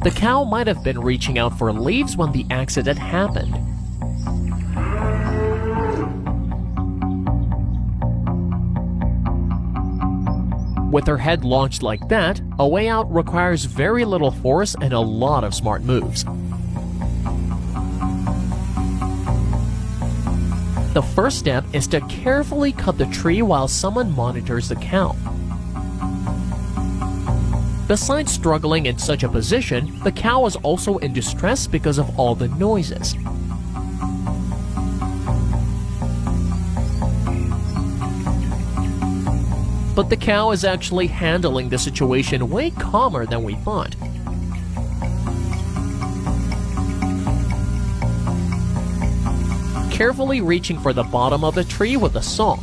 The cow might have been reaching out for leaves when the accident happened. With her head launched like that, a way out requires very little force and a lot of smart moves. The first step is to carefully cut the tree while someone monitors the cow. Besides struggling in such a position, the cow is also in distress because of all the noises. But the cow is actually handling the situation way calmer than we thought. Carefully reaching for the bottom of the tree with a saw,